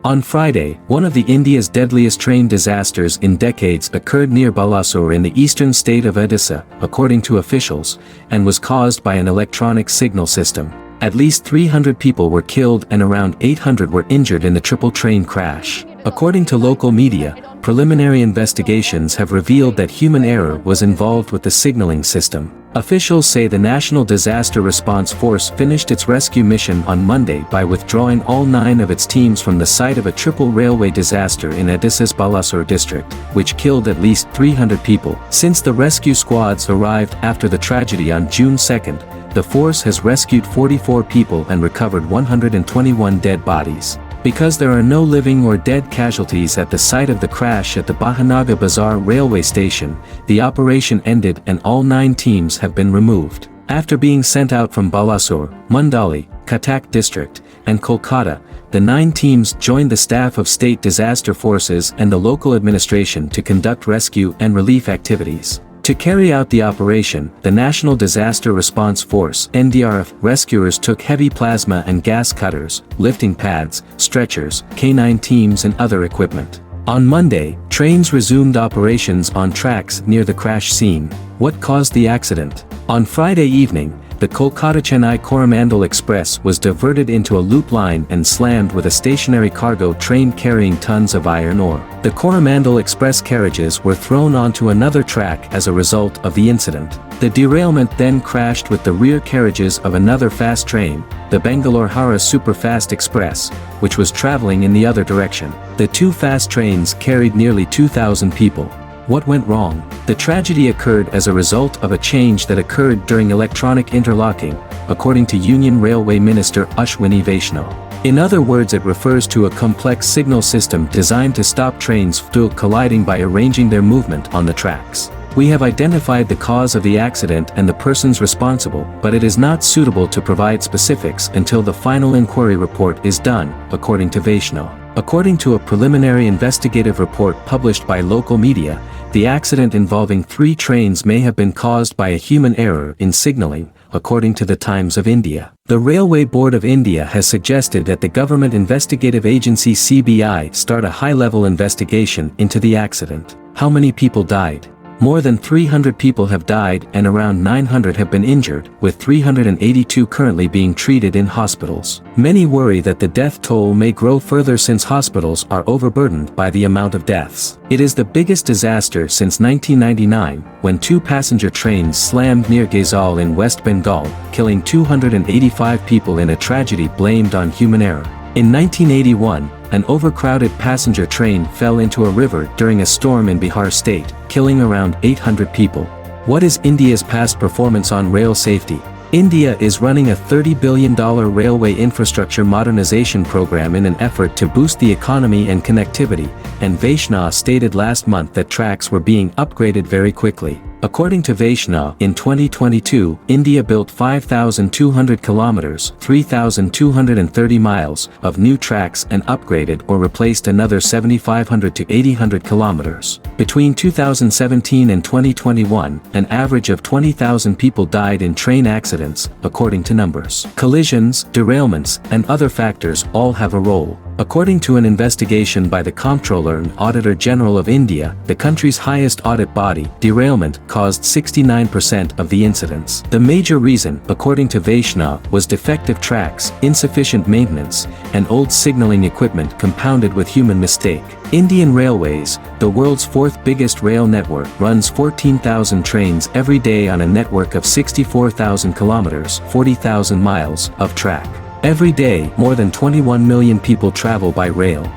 On Friday, one of India's deadliest train disasters in decades occurred near Balasore in the eastern state of Odisha, according to officials, and was caused by an electronic signal system. At least 300 people were killed and around 800 were injured in the triple train crash. According to local media, preliminary investigations have revealed that human error was involved with the signaling system. Officials say the National Disaster Response Force finished its rescue mission on Monday by withdrawing all 9 of its teams from the site of a triple railway disaster in Odisha's Balasore district, which killed at least 300 people. Since the rescue squads arrived after the tragedy on June 2nd, the force has rescued 44 people and recovered 121 dead bodies. Because there are no living or dead casualties at the site of the crash at the Bahanaga Bazaar railway station, the operation ended and all 9 teams have been removed. After being sent out from Balasore, Mundali, Cuttack district, and Kolkata, the 9 teams joined the staff of state disaster forces and the local administration to conduct rescue and relief activities. To carry out the operation, the National Disaster Response Force (NDRF) rescuers took heavy plasma and gas cutters, lifting pads, stretchers, K9 teams and other equipment. On Monday, trains resumed operations on tracks near the crash scene. What caused the accident? On Friday evening, the Kolkata-Chennai Coromandel Express was diverted into a loop line and slammed with a stationary cargo train carrying tons of iron ore. The Coromandel Express carriages were thrown onto another track as a result of the incident. The derailment then crashed with the rear carriages of another fast train, the Bangalore-Howrah Superfast Express, which was traveling in the other direction. The 2 fast trains carried nearly 2,000 people. What went wrong? The tragedy occurred as a result of a change that occurred during electronic interlocking, according to Union Railway Minister Ashwini Vaishnaw. In other words, it refers to a complex signal system designed to stop trains from colliding by arranging their movement on the tracks. We have identified the cause of the accident and the persons responsible, but it is not suitable to provide specifics until the final inquiry report is done, according to Vaishnaw. According to a preliminary investigative report published by local media, the accident involving 3 trains may have been caused by a human error in signaling, according to the Times of India. The Railway Board of India has suggested that the government investigative agency CBI start a high-level investigation into the accident. How many people died? More than 300 people have died and around 900 have been injured, with 382 currently being treated in hospitals. Many worry that the death toll may grow further since hospitals are overburdened by the amount of deaths. It is the biggest disaster since 1999, when 2 passenger trains slammed near Gaizal in West Bengal, killing 285 people in a tragedy blamed on human error. In 1981, an overcrowded passenger train fell into a river during a storm in Bihar state, killing around 800 people. What is India's past performance on rail safety? India is running a $30 billion railway infrastructure modernization program in an effort to boost the economy and connectivity, and Vaishnaw stated last month that tracks were being upgraded very quickly. According to Vaishnaw, in 2022, India built 5,200 kilometers, 3,230 miles, of new tracks and upgraded or replaced another 7,500 to 8,000 kilometers. Between 2017 and 2021, an average of 20,000 people died in train accidents, according to numbers. Collisions, derailments, and other factors all have a role. According to an investigation by the Comptroller and Auditor General of India, the country's highest audit body, derailment, caused 69% of the incidents. The major reason, according to Vaishnaw, was defective tracks, insufficient maintenance, and old signaling equipment compounded with human mistake. Indian Railways, the world's 4th biggest rail network, runs 14,000 trains every day on a network of 64,000 kilometers, 40,000 miles, of track. Every day, more than 21 million people travel by rail.